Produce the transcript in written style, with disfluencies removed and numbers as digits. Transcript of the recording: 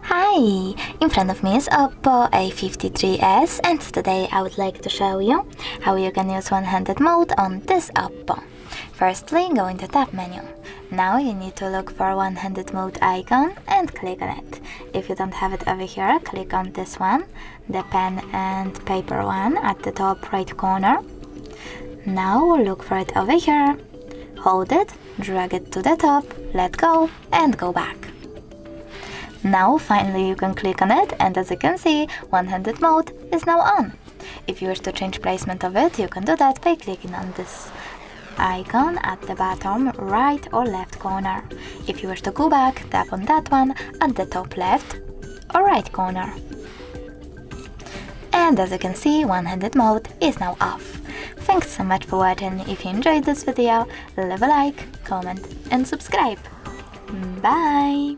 Hi! In front of me is Oppo A53s, and today I would like to show you how you can use one-handed mode on this Oppo. Firstly, go into tab menu. Now you need to look for one-handed mode icon and click on it. If you don't have it over here, click on this one, the pen and paper one at the top right corner. Now look for it over here. Hold it, drag it to the top, let go and go back. Now finally you can click on it, and as you can see, one-handed mode is now on. If you wish to change placement of it, you can do that by clicking on this icon at the bottom right or left corner. If you wish to go back, tap on that one at the top left or right corner. And as you can see, one-handed mode is now off. Thanks so much for watching. If you enjoyed this video, leave a like, comment and subscribe. Bye!